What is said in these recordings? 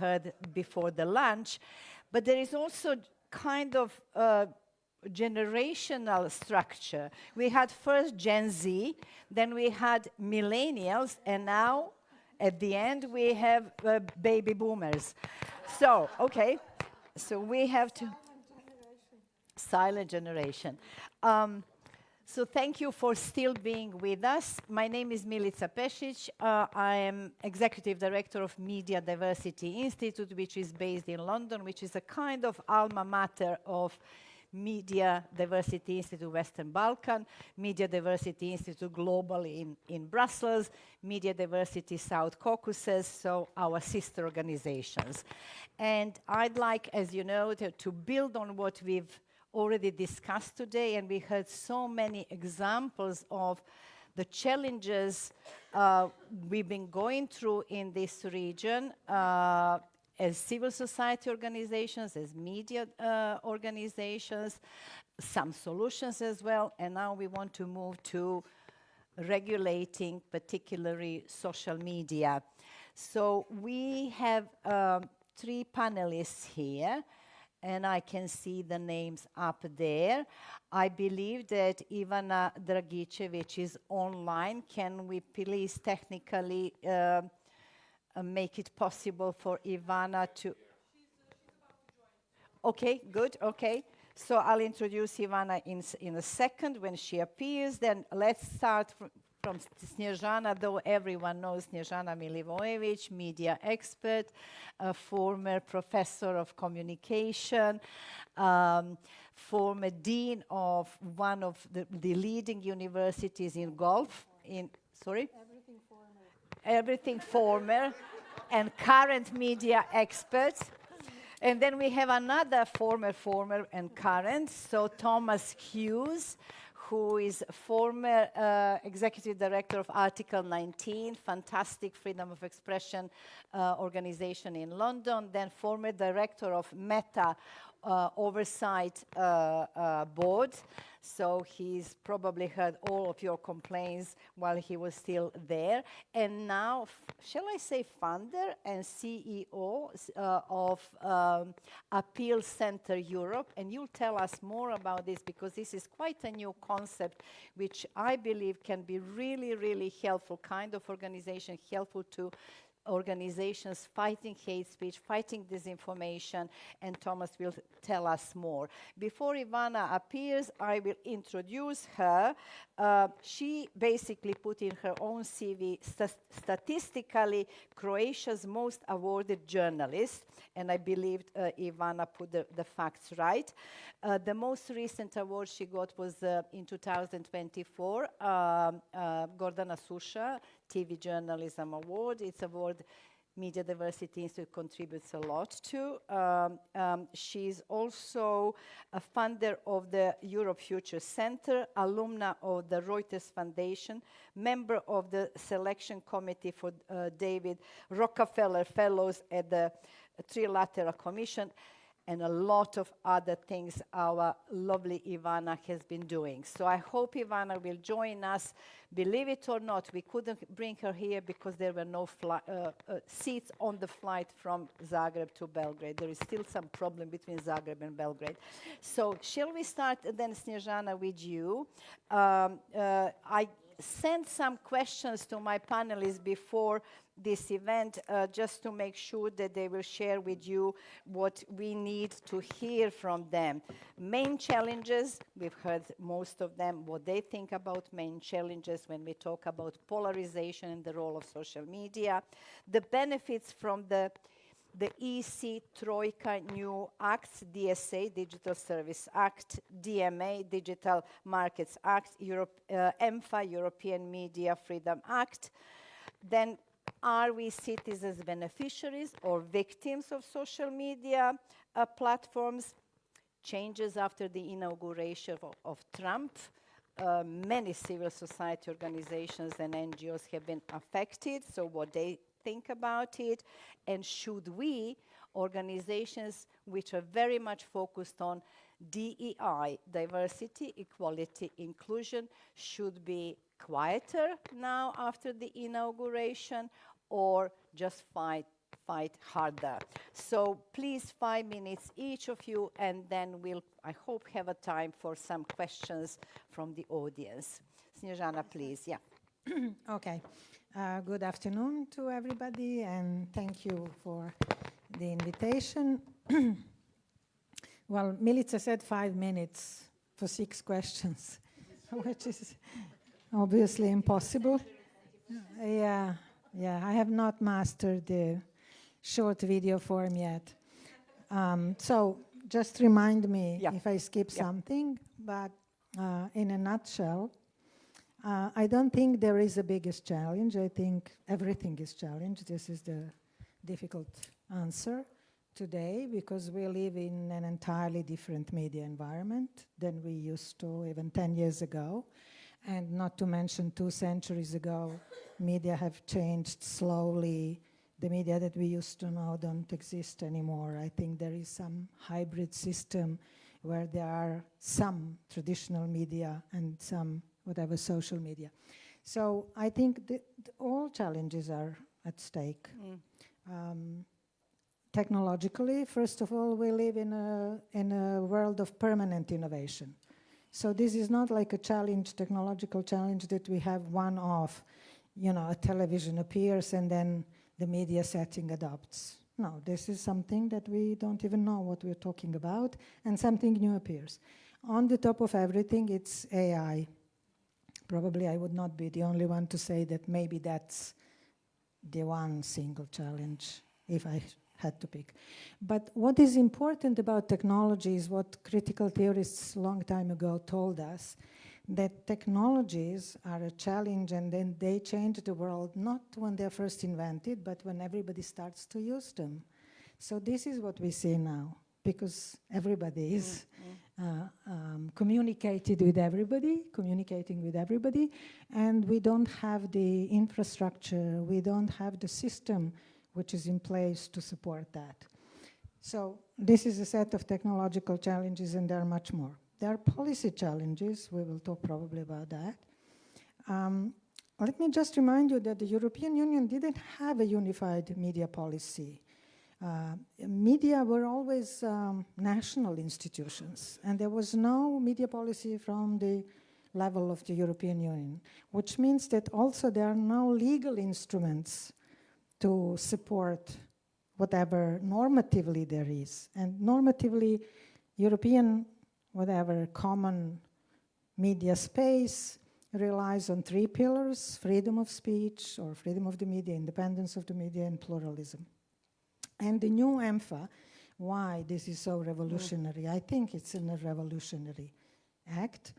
heard before the lunch. But there is also kind of generational structure. We had first Gen Z, then we had millennials, and now at the end we have baby boomers. So, okay, so we have to... Silent generation. So thank you for still being with us. My name is Milica Pešić. I am Executive Director of Media Diversity Institute, which is based in London, which is a kind of alma mater of Media Diversity Institute Western Balkan, Media Diversity Institute globally in Brussels, Media Diversity South Caucasus, so our sister organizations. And I'd like, as you know, to build on what we've already discussed today, and we heard so many examples of the challenges we've been going through in this region as civil society organizations, as media organizations, some solutions as well, and now we want to move to regulating particularly social media. So we have 3 panelists here, and I can see the names up there. I believe that Ivana Dragićević is online. Can we please technically make it possible for Ivana to... Okay, good, okay. So I'll introduce Ivana in a second when she appears. Then let's start from Snježana, though everyone knows Snježana Milivojević, media expert, a former professor of communication, former dean of one of the leading universities in Gulf, sorry? Everything former, and current media expert. And then we have another former and current, so Thomas Hughes, who is former executive director of Article 19, fantastic freedom of expression organization in London, then former director of Meta Oversight board. So he's probably heard all of your complaints while he was still there. And now, shall I say founder and CEO of Appeal Center Europe. And you'll tell us more about this because this is quite a new concept, which I believe can be really, really helpful, kind of organization, helpful to organizations fighting hate speech, fighting disinformation, and Thomas will tell us more. Before Ivana appears, I will introduce her. She basically put in her own CV statistically Croatia's most awarded journalist, and I believe Ivana put the facts right. The most recent award she got was in 2024, Gordana Suša TV Journalism Award. It's award Media Diversity Institute contributes a lot to. She's also a founder of the Europe Future Center, alumna of the Reuters Foundation, member of the selection committee for David Rockefeller Fellows at the Trilateral Commission, and a lot of other things our lovely Ivana has been doing. So I hope Ivana will join us. Believe it or not, we couldn't bring her here because there were no seats on the flight from Zagreb to Belgrade. There is still some problem between Zagreb and Belgrade. So shall we start then, Snježana, with you? I sent some questions to my panelists before this event just to make sure that they will share with you what we need to hear from them. Main challenges, we've heard most of them, what they think about main challenges when we talk about polarization and the role of social media, the benefits from the EC Troika new acts, DSA, Digital Service Act, DMA, Digital Markets Act, EMFA, European Media Freedom Act. Then are we citizens beneficiaries or victims of social media platforms? Changes after the inauguration of Trump. Many civil society organizations and NGOs have been affected, so what they think about it, and should we, organizations which are very much focused on DEI, diversity, equality, inclusion, should be quieter now after the inauguration, or just fight fight harder. So please, 5 minutes each of you, and then we'll, I hope, have a time for some questions from the audience. Snježana, please. Yeah. Okay. Good afternoon to everybody, and thank you for the invitation. Well, Milica said 5 minutes for 6 questions, which is obviously impossible. Yeah, I have not mastered the short video form yet. So just remind me if I skip something, but in a nutshell, I don't think there is a biggest challenge. I think everything is challenge. This is the difficult answer today, because we live in an entirely different media environment than we used to even 10 years ago. And not to mention 2 centuries ago, media have changed slowly. The media that we used to know don't exist anymore. I think there is some hybrid system where there are some traditional media and some whatever social media. So I think all challenges are at stake. Technologically, first of all, we live in a world of permanent innovation. So this is not like a challenge, technological challenge that we have one-off, a television appears and then the media setting adopts. No, this is something that we don't even know what we're talking about, and something new appears. On the top of everything, it's AI. Probably I would not be the only one to say that maybe that's the one single challenge, if I had to pick. But what is important about technology is what critical theorists a long time ago told us, that technologies are a challenge, and then they change the world not when they're first invented, but when everybody starts to use them. So this is what we see now, because everybody is communicating with everybody, and we don't have the infrastructure, we don't have the system which is in place to support that. So this is a set of technological challenges, and there are much more. There are policy challenges, we will talk probably about that. Let me just remind you that the European Union didn't have a unified media policy. Media were always national institutions, and there was no media policy from the level of the European Union, which means that also there are no legal instruments to support whatever normatively there is. And normatively, European, whatever common media space relies on 3 pillars: freedom of speech or freedom of the media, independence of the media, and pluralism. And the new EMFA, why this is so revolutionary, I think it's a revolutionary act,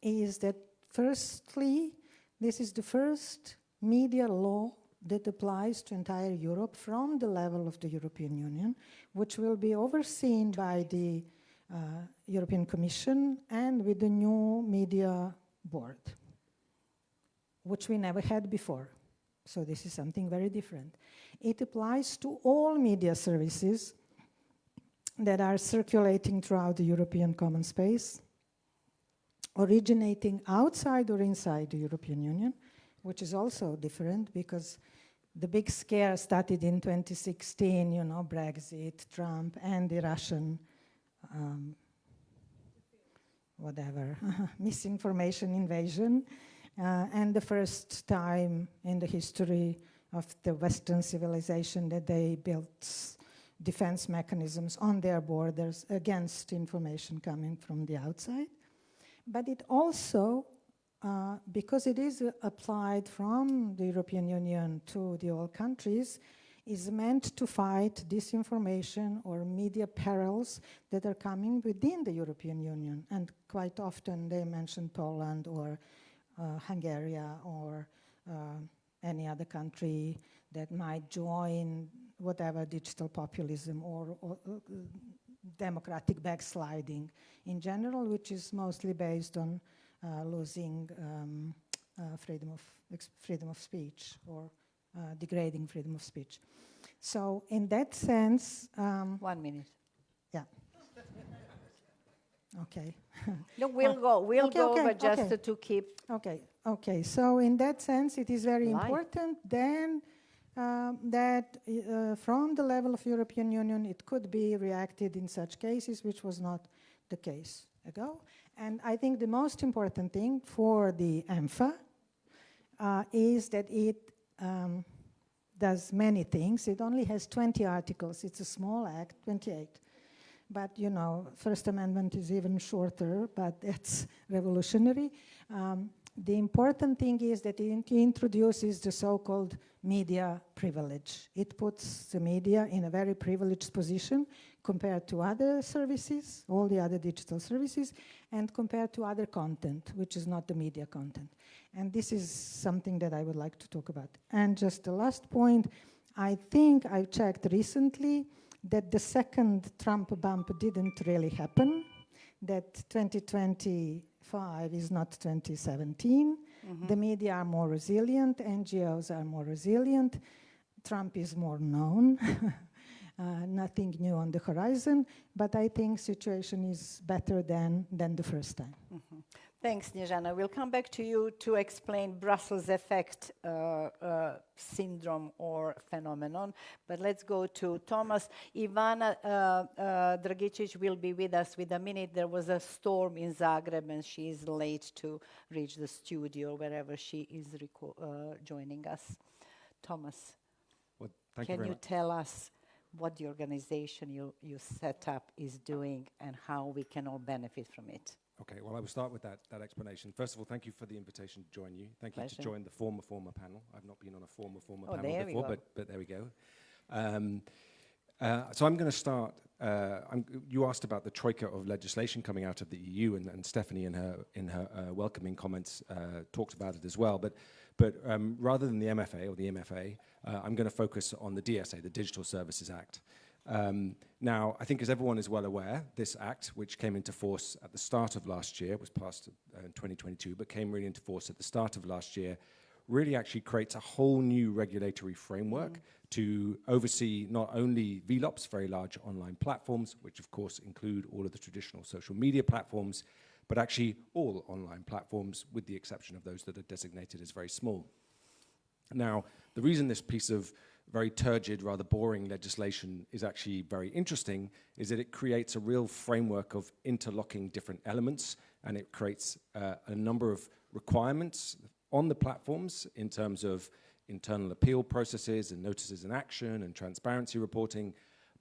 is that firstly, this is the first media law that applies to entire Europe from the level of the European Union, which will be overseen by the European Commission and with the new media board, which we never had before. So this is something very different. It applies to all media services that are circulating throughout the European common space, originating outside or inside the European Union, which is also different because the big scare started in 2016, Brexit, Trump, and the Russian misinformation invasion. And the first time in the history of the Western civilization that they built defense mechanisms on their borders against information coming from the outside. But it also, because it is applied from the European Union to the all countries, is meant to fight disinformation or media perils that are coming within the European Union. And quite often they mention Poland or Hungary or any other country that might join whatever digital populism or democratic backsliding in general, which is mostly based on losing freedom of speech or degrading freedom of speech. So in that sense... 1 minute. Yeah. Okay. No, we'll go, but just to keep... Okay. So in that sense, it is very important then that from the level of European Union it could be reacted in such cases, which was not the case ago. And I think the most important thing for the EMFA is that it does many things. It only has 20 articles. It's a small act, 28. But, you know, First Amendment is even shorter, but it's revolutionary. The important thing is that it introduces the so-called media privilege. It puts the media in a very privileged position compared to other services, all the other digital services, and compared to other content, which is not the media content. And this is something that I would like to talk about. And just the last point, I think I checked recently that the second Trump bump didn't really happen, that 2025 is not 2017. Mm-hmm. The media are more resilient, NGOs are more resilient, Trump is more known, nothing new on the horizon, but I think situation is better than the first time. Mm-hmm. Thanks, Snježana. We'll come back to you to explain Brussels effect syndrome or phenomenon. But let's go to Thomas. Ivana Dragićević will be with us with a minute. There was a storm in Zagreb and she is late to reach the studio wherever she is joining us. Thomas, well, can you tell us what the organization you set up is doing and how we can all benefit from it? Okay, well, I will start with that explanation. First of all, thank you for the invitation to join you. Thank Pleasure. you to join the former panel. I've not been on a former Oh, panel before, but there we go. So I'm going to start. You asked about the troika of legislation coming out of the EU, and Stephanie in her welcoming comments talked about it as well. But rather than the MFA or the EMFA, I'm going to focus on the DSA, the Digital Services Act. Now, I think as everyone is well aware, this act, which came into force at the start of last year, was passed in 2022, but came really into force at the start of last year, really actually creates a whole new regulatory framework to oversee not only VLOPs, very large online platforms, which of course include all of the traditional social media platforms, but actually all online platforms, with the exception of those that are designated as very small. Now, the reason this piece of very turgid, rather boring legislation is actually very interesting is that it creates a real framework of interlocking different elements, and it creates a number of requirements on the platforms in terms of internal appeal processes and notices in action and transparency reporting,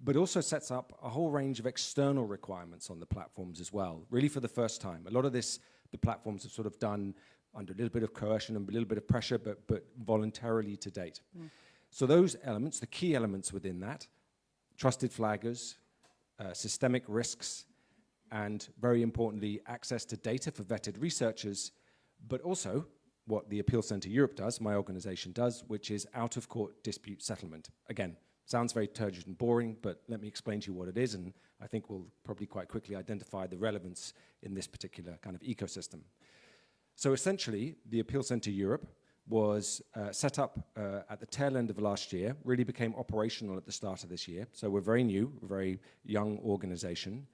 but also sets up a whole range of external requirements on the platforms as well, really for the first time. A lot of this, the platforms have sort of done under a little bit of coercion and a little bit of pressure, but voluntarily to date. So those elements, the key elements within that, trusted flaggers, systemic risks, and very importantly, access to data for vetted researchers, but also what the Appeal Centre Europe does, my organization does, which is out-of-court dispute settlement. Again, sounds very turgid and boring, but let me explain to you what it is, and I think we'll probably quite quickly identify the relevance in this particular kind of ecosystem. So essentially, the Appeal Centre Europe was set up at the tail end of last year, really became operational at the start of this year. So we're very new, we're a very young organization.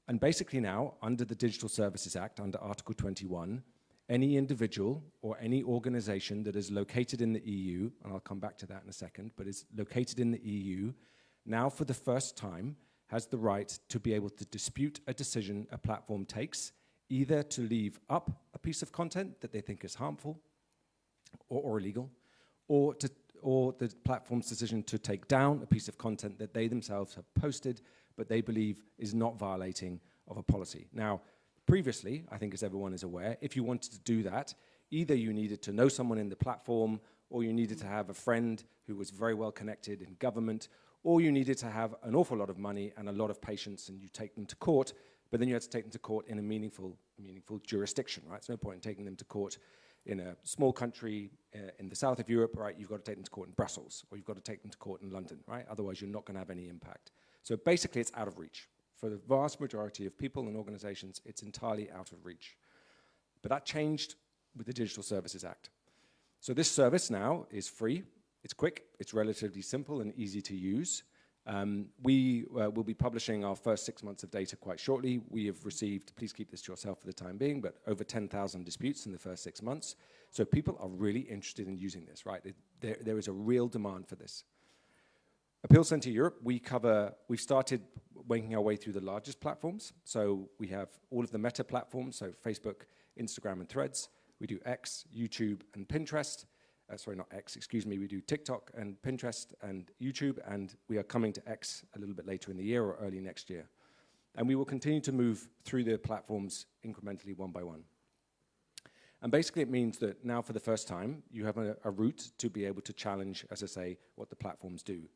And basically now, under the Digital Services Act, under Article 21, any individual or any organization that is located in the EU, and I'll come back to that in a second, but is located in the EU, now for the first time has the right to be able to dispute a decision a platform takes, either to leave up a piece of content that they think is harmful or illegal, or the platform's decision to take down a piece of content that they themselves have posted, but they believe is not violating of a policy. Now, previously, I think as everyone is aware, if you wanted to do that, either you needed to know someone in the platform, or you needed to have a friend who was very well connected in government, or you needed to have an awful lot of money and a lot of patience, and you take them to court, but then you had to take them to court in a meaningful jurisdiction, right? There's no point in taking them to court in a small country in the south of Europe, right? You've got to take them to court in Brussels, or you've got to take them to court in London, right? Otherwise, you're not going to have any impact. So basically, it's out of reach. For the vast majority of people and organizations, it's entirely out of reach. But that changed with the Digital Services Act. So this service now is free, it's quick, it's relatively simple and easy to use. We will be publishing our first 6 months of data quite shortly. We have received, please keep this to yourself for the time being, but over 10,000 disputes in the first 6 months. So people are really interested in using this, right? There is a real demand for this. Appeal Center Europe, we've started working our way through the largest platforms. So we have all of the meta platforms, so Facebook, Instagram, and Threads. We do X, YouTube, and Pinterest. Sorry, not X, excuse me. We do TikTok and Pinterest and YouTube, and we are coming to X a little bit later in the year or early next year. And we will continue to move through the platforms incrementally one by one. And basically it means that now for the first time, you have a route to be able to challenge, as I say, what the platforms do.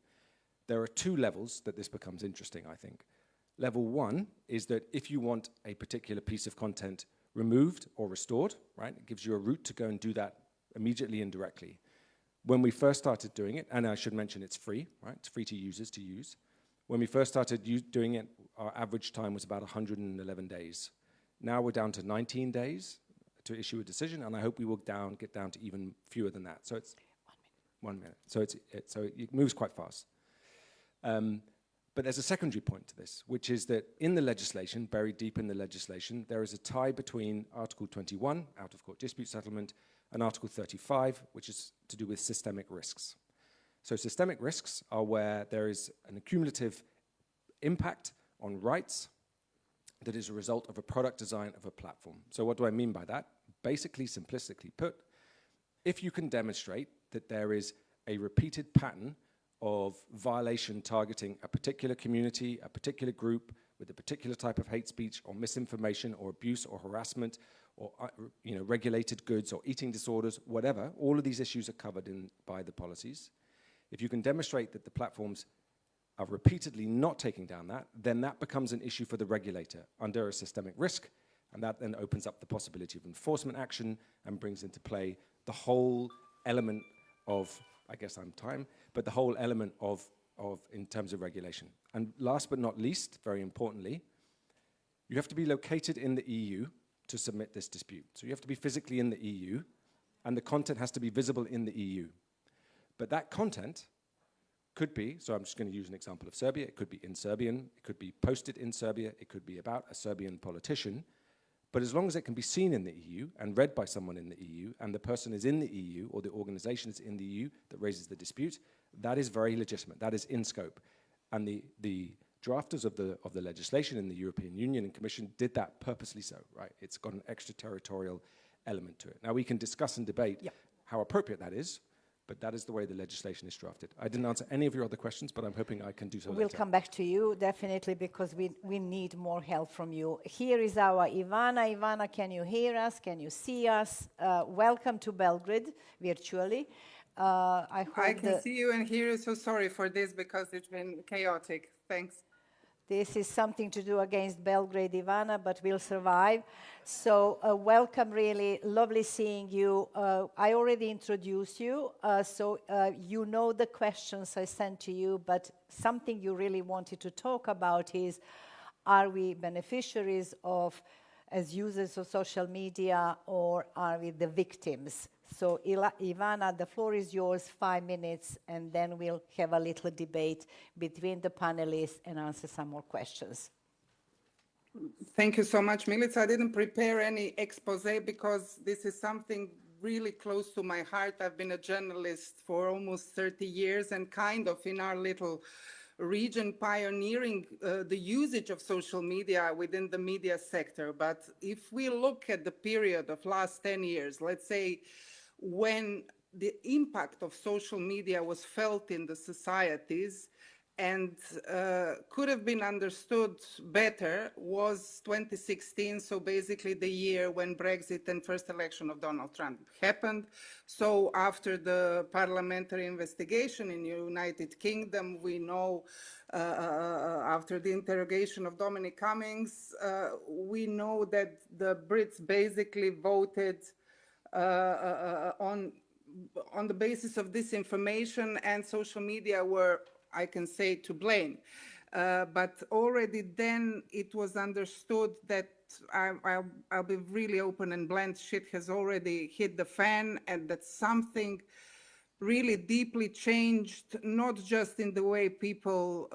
There are two levels that this becomes interesting, I think. Level one is that if you want a particular piece of content removed or restored, right, it gives you a route to go and do that immediately and directly. When we first started doing it, and I should mention it's free, right? It's free to users to use. When we first started doing it, our average time was about 111 days. Now we're down to 19 days to issue a decision, and I hope we will get down to even fewer than that. So it's 1 minute. So it moves quite fast. But there's a secondary point to this, which is that in the legislation, buried deep in the legislation, there is a tie between Article 21, out-of-court dispute settlement, and Article 35, which is to do with systemic risks. So systemic risks are where there is an accumulative impact on rights that is a result of a product design of a platform. So what do I mean by that? Basically, simplistically put, if you can demonstrate that there is a repeated pattern of violation targeting a particular community, a particular group, with a particular type of hate speech or misinformation or abuse or harassment or regulated goods or eating disorders, whatever, all of these issues are covered by the policies. If you can demonstrate that the platforms are repeatedly not taking down that, then that becomes an issue for the regulator under a systemic risk, and that then opens up the possibility of enforcement action and brings into play the whole element of, I guess I'm time, but the whole element of in terms of regulation. And last but not least, very importantly, you have to be located in the EU to submit this dispute. So you have to be physically in the EU, and the content has to be visible in the EU. But that content could be, so I'm just going to use an example of Serbia, it could be in Serbian, it could be posted in Serbia, it could be about a Serbian politician, but as long as it can be seen in the EU and read by someone in the EU, and the person is in the EU or the organization is in the EU that raises the dispute, that is very legitimate, that is in scope. And the drafters of the legislation in the European Union and Commission did that purposely so, right? It's got an extraterritorial element to it. Now we can discuss and debate how appropriate that is, but that is the way the legislation is drafted. I didn't answer any of your other questions, but I'm hoping I can do so later. We'll come back to you, definitely, because we need more help from you. Here is our Ivana. Ivana, can you hear us? Can you see us? Welcome to Belgrade, virtually. I can see you and hear you, so sorry for this because it's been chaotic. Thanks. This is something to do against Belgrade, Ivana, but we'll survive. So welcome, really. Lovely seeing you. I already introduced you, so you know the questions I sent to you, but something you really wanted to talk about is, are we beneficiaries of, as users of social media, or are we the victims? So Ivana, the floor is yours, 5 minutes, and then we'll have a little debate between the panelists and answer some more questions. Thank you so much, Milica. I didn't prepare any expose because this is something really close to my heart. I've been a journalist for almost 30 years and kind of in our little region pioneering the usage of social media within the media sector. But if we look at the period of last 10 years, let's say, when the impact of social media was felt in the societies and could have been understood better was 2016, so basically the year when Brexit and first election of Donald Trump happened. So after the parliamentary investigation in the United Kingdom, we know after the interrogation of Dominic Cummings, we know that the Brits basically voted on the basis of disinformation, and social media were, I can say, to blame. But already then it was understood that, I'll be really open and blunt, shit has already hit the fan, and that something really deeply changed, not just in the way people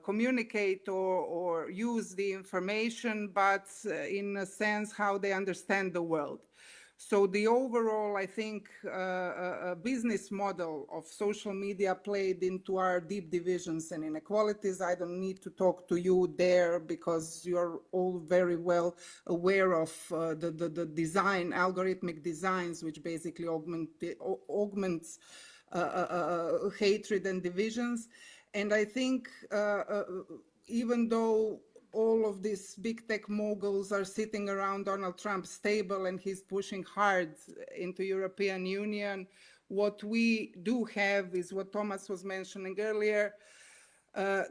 communicate or use the information, but in a sense how they understand the world. So the overall, I think, business model of social media played into our deep divisions and inequalities. I don't need to talk to you there because you're all very well aware of the design, algorithmic designs, which basically augments hatred and divisions. And I think even though all of these big tech moguls are sitting around Donald Trump's table and he's pushing hard into European Union, what we do have is what Thomas was mentioning earlier,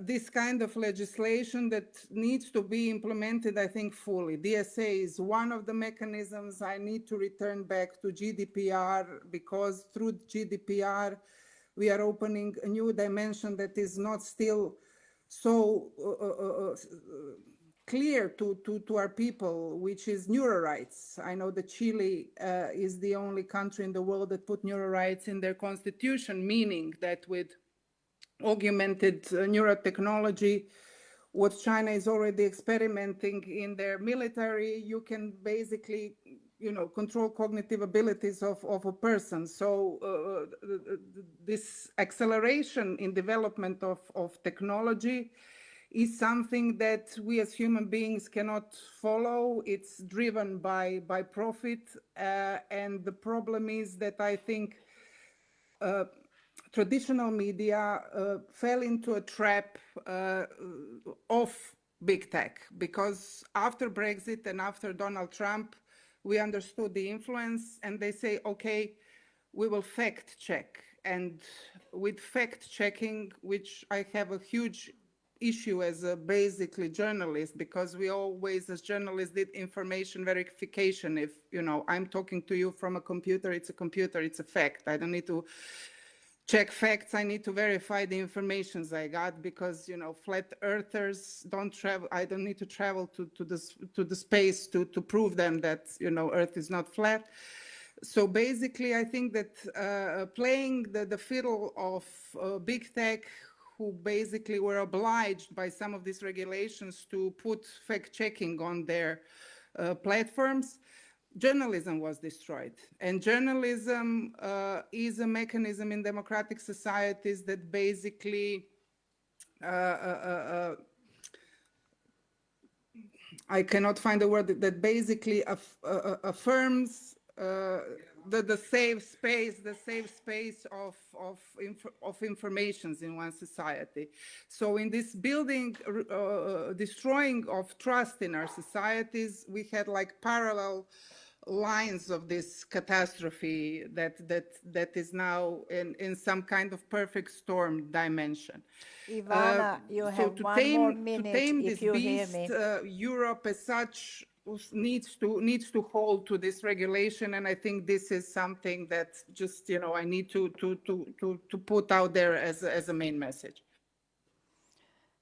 this kind of legislation that needs to be implemented, I think, fully. DSA is one of the mechanisms. I need to return back to GDPR because through GDPR, we are opening a new dimension that is not still so clear to our people, which is neuro rights. I know that Chile is the only country in the world that put neuro rights in their constitution, meaning that with augmented neurotechnology, what China is already experimenting in their military, you can basically, control cognitive abilities of a person. So this acceleration in development of technology is something that we as human beings cannot follow. It's driven by profit. And the problem is that I think traditional media fell into a trap of big tech, because after Brexit and after Donald Trump, we understood the influence, and they say, okay, we will fact check. And with fact checking, which I have a huge issue as a basically journalist, because we always as journalists did information verification. If, I'm talking to you from a computer, it's a fact. I don't need to check facts, I need to verify the informations I got, because flat earthers don't travel. I don't need to travel to the space to prove them that Earth is not flat. So basically, I think that playing the fiddle of big tech, who basically were obliged by some of these regulations to put fact checking on their platforms, journalism was destroyed. And journalism is a mechanism in democratic societies that basically, I cannot find a word, that basically affirms the safe space of informations in one society. So in this building, destroying of trust in our societies, we had like parallel lines of this catastrophe that is now in some kind of perfect storm dimension. Ivana, you have one more minute, to tame if this you beast, hear me. Europe as such needs to hold to this regulation, and I think this is something that just I need to put out there as a main message.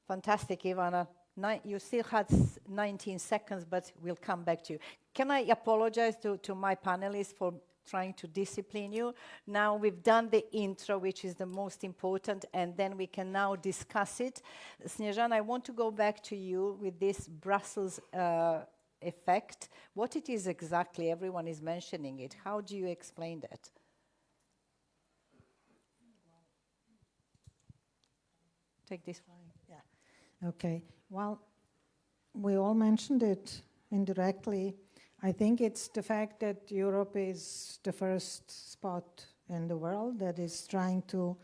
Fantastic, Ivana. You still had 19 seconds, but we'll come back to you. Can I apologize to my panelists for trying to discipline you? Now we've done the intro, which is the most important, and then we can now discuss it. Snježana, I want to go back to you with this Brussels effect. What it is exactly, everyone is mentioning it. How do you explain that? Take this one. Yeah. Okay. Well, we all mentioned it indirectly. I think it's the fact that Europe is the first spot in the world that is trying to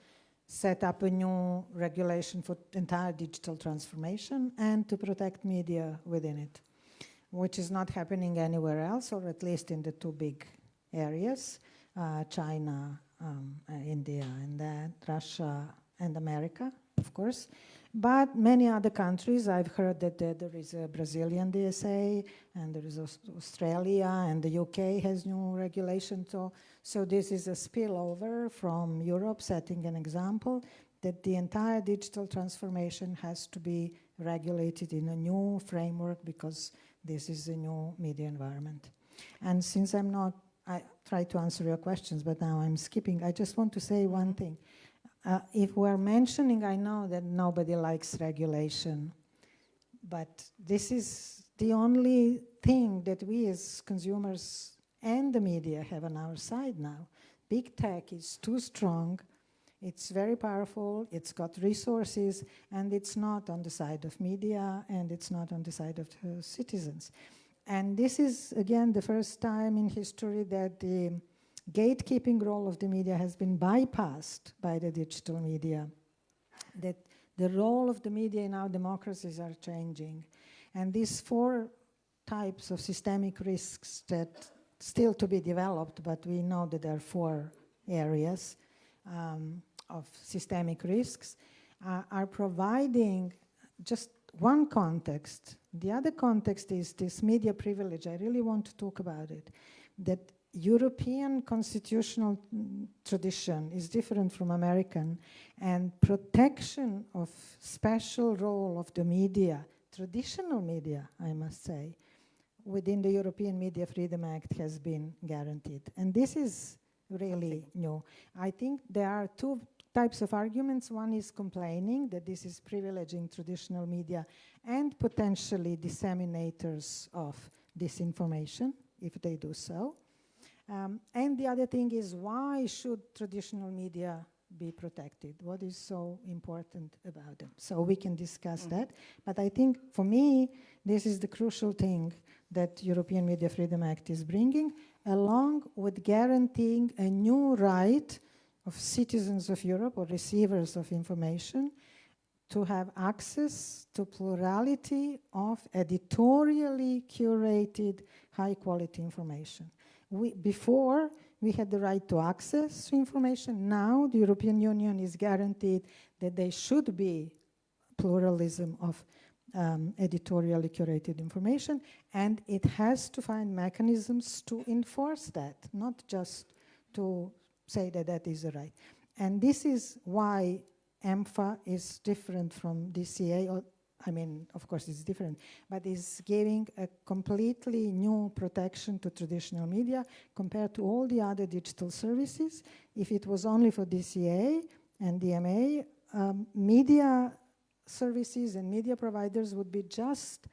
set up a new regulation for entire digital transformation and to protect media within it, which is not happening anywhere else, or at least in the two big areas, China, India, and then Russia and America, of course. But many other countries, I've heard that there is a Brazilian DSA, and there is Australia, and the UK has new regulations. So this is a spillover from Europe, setting an example that the entire digital transformation has to be regulated in a new framework, because this is a new media environment. And since I'm I try to answer your questions, but now I'm skipping. I just want to say one thing. If we're mentioning, I know that nobody likes regulation, but this is the only thing that we as consumers and the media have on our side now. Big tech is too strong, it's very powerful, it's got resources, and it's not on the side of media, and it's not on the side of the citizens. And this is, again, the first time in history that the gatekeeping role of the media has been bypassed by the digital media, that the role of the media in our democracies are changing. And these 4 types of systemic risks that still to be developed, but we know that there are 4 areas of systemic risks, are providing just one context. The other context is this media privilege. I really want to talk about it. That European constitutional tradition is different from American, and protection of special role of the media, traditional media, I must say, within the European Media Freedom Act has been guaranteed. And this is really new. I think there are 2 types of arguments. One is complaining that this is privileging traditional media and potentially disseminators of disinformation, if they do so. And the other thing is, why should traditional media be protected? What is so important about them? So we can discuss that. But I think, for me, this is the crucial thing that European Media Freedom Act is bringing, along with guaranteeing a new right of citizens of Europe or receivers of information to have access to plurality of editorially curated high-quality information. Before, we had the right to access to information. Now, the European Union is guaranteed that there should be pluralism of editorially curated information, and it has to find mechanisms to enforce that, not just to say that that is a right. And this is why EMFA is different from DCA, or I mean, of course it's different, but is giving a completely new protection to traditional media compared to all the other digital services. If it was only for DCA and DMA, media services and media providers would be just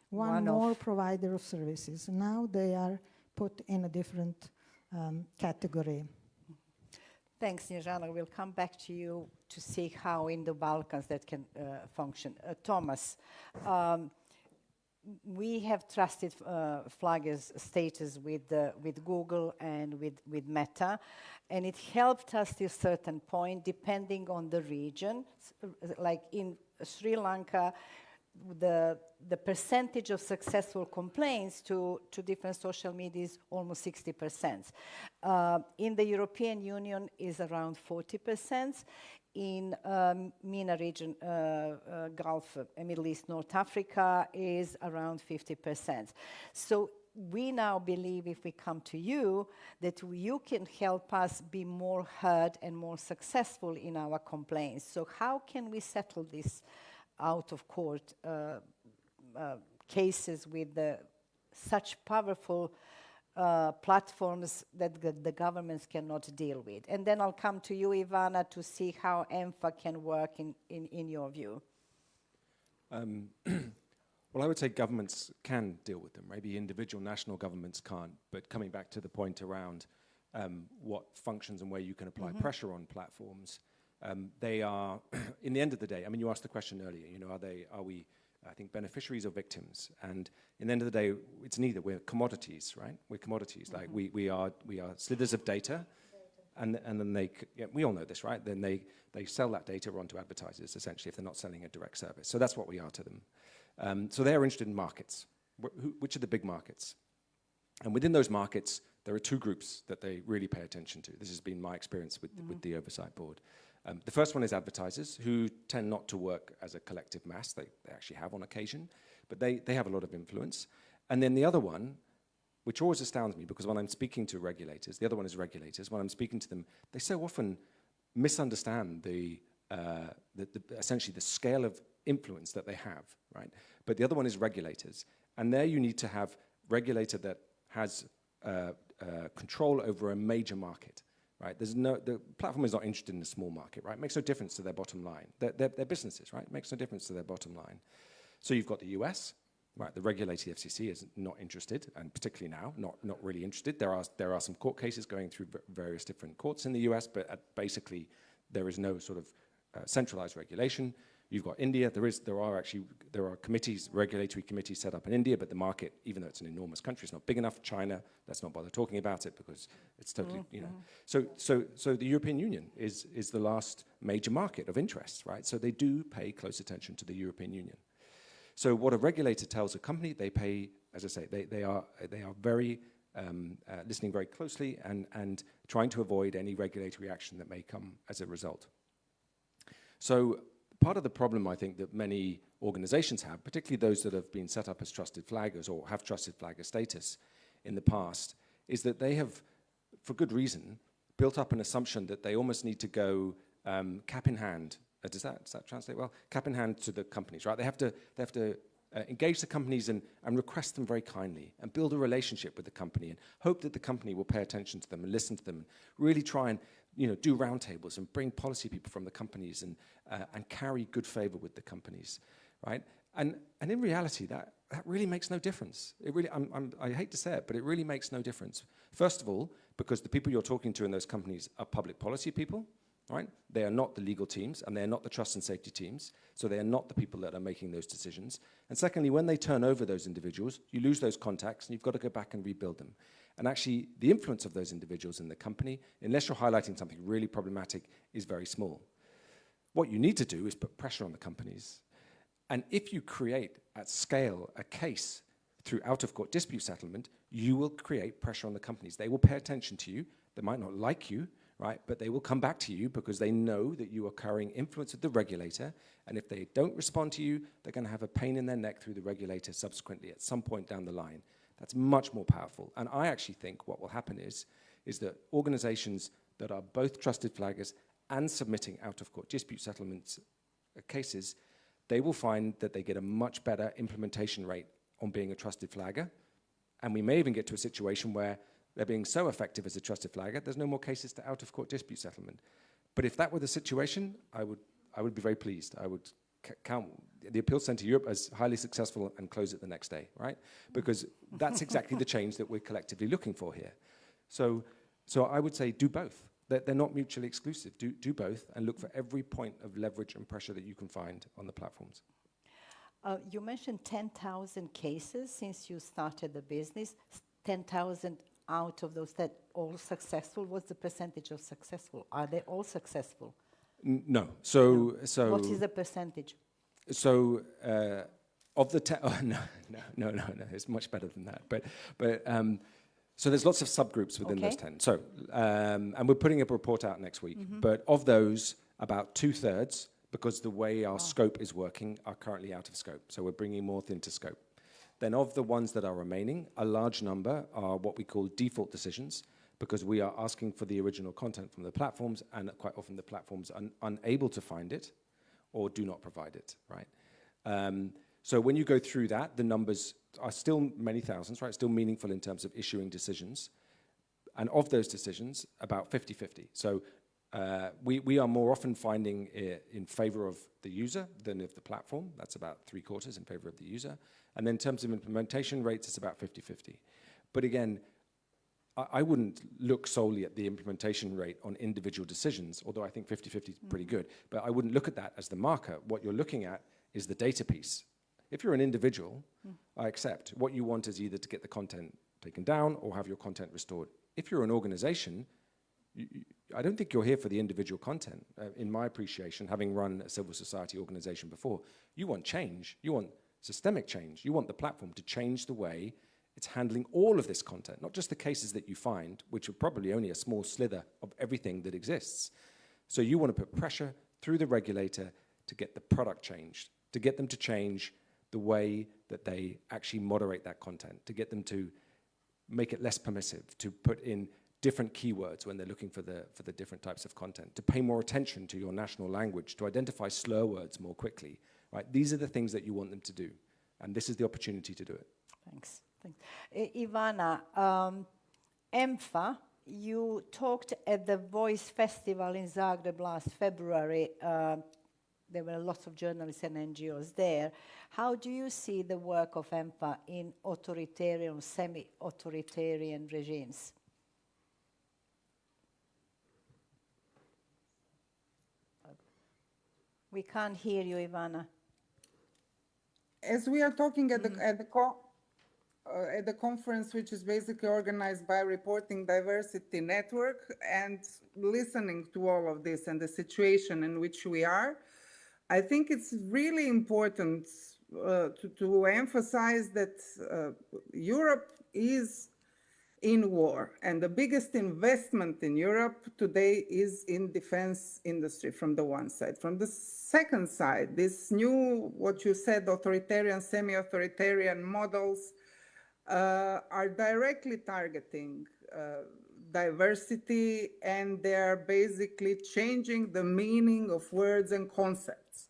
one more provider of services. Now they are put in a different category. Thanks, Snježana. We'll come back to you to see how in the Balkans that can function. Thomas, we have trusted flaggers status with Google and with Meta, and it helped us to a certain point, depending on the region. Like in Sri Lanka, the percentage of successful complaints to different social media is almost 60%. In the European Union is around 40%. In MENA region, Gulf, Middle East, North Africa is around 50%. So we now believe, if we come to you, that you can help us be more heard and more successful in our complaints. So how can we settle this out-of-court cases with such powerful platforms that the governments cannot deal with? And then I'll come to you, Ivana, to see how EMFA can work in your view. Well, I would say governments can deal with them. Maybe individual national governments can't. But coming back to the point around what functions and where you can apply pressure on platforms, they are, in the end of the day, I mean, you asked the question earlier, you know, are we, I think, beneficiaries or victims? And in the end of the day, it's neither. We're commodities, right? We're commodities. Like we are slithers of data, and then we all know this, right? Then they sell that data onto advertisers, essentially, if they're not selling a direct service. So that's what we are to them. So they're interested in markets. Which are the big markets? And within those markets, there are 2 groups that they really pay attention to. This has been my experience with the Oversight Board. The first one is advertisers, who tend not to work as a collective mass. They actually have on occasion, but they have a lot of influence. And then the other one, which always astounds me, because when I'm speaking to regulators, the other one is regulators, when I'm speaking to them, they so often misunderstand essentially the scale of influence that they have, right? But the other one is regulators. And there you need to have regulator that has control over a major market, right? The platform is not interested in a small market, right? It makes no difference to their bottom line. They're businesses, right? It makes no difference to their bottom line. So you've got the US, right? The regulated FCC is not interested, and particularly now, not really interested. There are some court cases going through various different courts in the US, but basically there is no sort of centralized regulation. You've got India. There are committees, regulatory committees set up in India, but the market, even though it's an enormous country, is not big enough. China, let's not bother talking about it because it's totally, you know. So the European Union is the last major market of interest, right? So they do pay close attention to the European Union. So what a regulator tells a company, they pay, as I say, they are very listening very closely and trying to avoid any regulatory action that may come as a result. So part of the problem, I think, that many organizations have, particularly those that have been set up as trusted flaggers or have trusted flagger status in the past, is that they have, for good reason, built up an assumption that they almost need to go cap in hand. Does that translate well? Cap in hand to the companies, right? They have to engage the companies and request them very kindly and build a relationship with the company and hope that the company will pay attention to them and listen to them and really try and do roundtables and bring policy people from the companies and carry good favor with the companies, right? And in reality, that really makes no difference. It really, I hate to say it, but it really makes no difference. First of all, because the people you're talking to in those companies are public policy people, right? They are not the legal teams, and they are not the trust and safety teams, so they are not the people that are making those decisions. And secondly, when they turn over those individuals, you lose those contacts, and you've got to go back and rebuild them. And actually, the influence of those individuals in the company, unless you're highlighting something really problematic, is very small. What you need to do is put pressure on the companies. And if you create, at scale, a case through out-of-court dispute settlement, you will create pressure on the companies. They will pay attention to you. They might not like you, right? But they will come back to you because they know that you are carrying influence with the regulator. And if they don't respond to you, they're going to have a pain in their neck through the regulator subsequently at some point down the line. That's much more powerful. And I actually think what will happen is that organizations that are both trusted flaggers and submitting out-of-court dispute settlements cases, they will find that they get a much better implementation rate on being a trusted flagger. And we may even get to a situation where they're being so effective as a trusted flagger, there's no more cases to out-of-court dispute settlement. But if that were the situation, I would be very pleased. I would count the Appeal Centre Europe as highly successful and close it the next day, right? Because that's exactly the change that we're collectively looking for here. So I would say do both. They're not mutually exclusive. Do both and look for every point of leverage and pressure that you can find on the platforms. You mentioned 10,000 cases since you started the business. 10,000 out of those that all successful. What's the percentage of successful? Are they all successful? No. So what is the percentage? So of the no, it's much better than that. But so there's lots of subgroups within those 10. So and we're putting a report out next week. But of those, about 2/3, because the way our scope is working, are currently out of scope. So we're bringing more into scope. Then of the ones that are remaining, a large number are what we call default decisions, because we are asking for the original content from the platforms, and quite often the platforms are unable to find it or do not provide it, right? So when you go through that, the numbers are still many thousands, right? Still meaningful in terms of issuing decisions. And of those decisions, about 50-50. So we are more often finding it in favor of the user than of the platform. That's about 3/4 in favor of the user. And then in terms of implementation rates, it's about 50-50. But again, I wouldn't look solely at the implementation rate on individual decisions, although I think 50-50 is pretty good. But I wouldn't look at that as the marker. What you're looking at is the data piece. If you're an individual, I accept. What you want is either to get the content taken down or have your content restored. If you're an organization, I don't think you're here for the individual content. In my appreciation, having run a civil society organization before, you want change. You want systemic change. You want the platform to change the way it's handling all of this content, not just the cases that you find, which are probably only a small slither of everything that exists. So you want to put pressure through the regulator to get the product changed, to get them to change the way that they actually moderate that content, to get them to make it less permissive, to put in different keywords when they're looking for the different types of content, to pay more attention to your national language, to identify slur words more quickly, right? These are the things that you want them to do, and this is the opportunity to do it. Thanks. Ivana, EMFA, you talked at the Voice Festival in Zagreb last February. There were lots of journalists and NGOs there. How do you see the work of EMFA in authoritarian, semi-authoritarian regimes? We can't hear you, Ivana. As we are talking at the conference, which is basically organized by Reporting Diversity Network, and listening to all of this and the situation in which we are, I think it's really important to emphasize that Europe is in war, and the biggest investment in Europe today is in defense industry from the one side. From the second side, this new, what you said, authoritarian, semi-authoritarian models are directly targeting diversity, and they're basically changing the meaning of words and concepts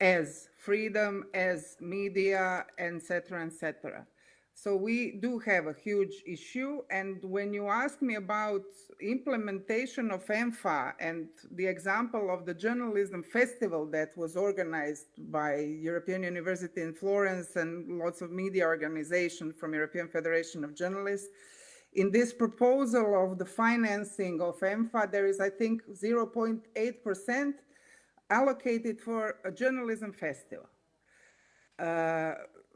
as freedom, as media, etc., etc. So we do have a huge issue. And when you ask me about implementation of EMFA and the example of the journalism festival that was organized by European University in Florence and lots of media organizations from European Federation of Journalists, in this proposal of the financing of EMFA, there is, I think, 0.8% allocated for a journalism festival.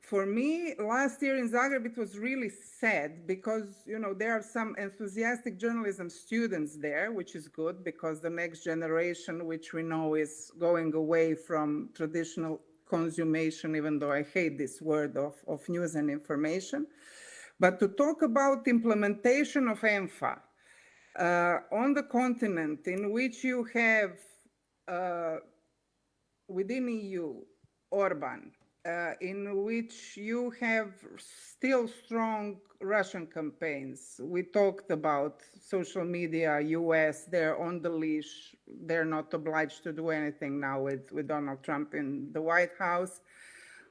For me, last year in Zagreb, it was really sad because, you know, there are some enthusiastic journalism students there, which is good because the next generation, which we know is going away from traditional consummation, even though I hate this word of news and information. But to talk about implementation of EMFA on the continent in which you have within EU, Orban, in which you have still strong Russian campaigns. We talked about social media, US, they're on the leash. They're not obliged to do anything now with Donald Trump in the White House.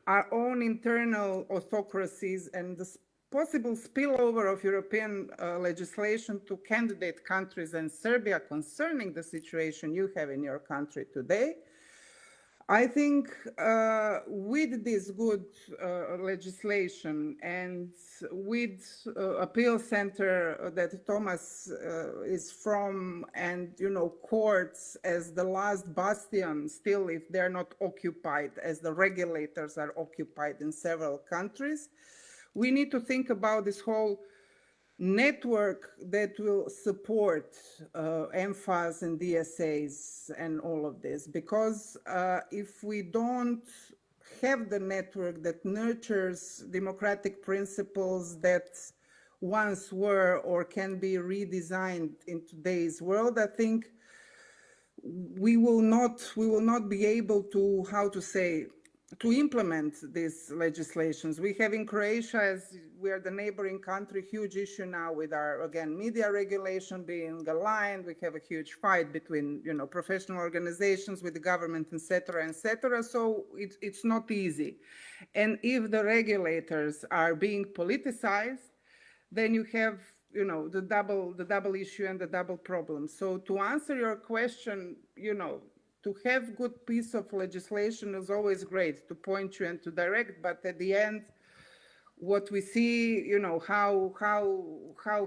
Our own internal autocracies and the possible spillover of European legislation to candidate countries and Serbia concerning the situation you have in your country today. I think with this good legislation and with appeal center that Thomas is from, and you know, courts as the last bastion, still if they're not occupied, as the regulators are occupied in several countries, we need to think about this whole network that will support EMFAs and DSAs and all of this, because if we don't have the network that nurtures democratic principles that once were or can be redesigned in today's world, I think we will not be able to, how to say, to implement these legislations. We have in Croatia, as we are the neighboring country, huge issue now with our, again, media regulation being aligned. We have a huge fight between, you know, professional organizations with the government, et cetera, et cetera. So it's not easy. And if the regulators are being politicized, then you have, you know, the double issue and the double problem. So to answer your question, you know, to have good piece of legislation is always great to point you and to direct, but at the end, what we see, you know, how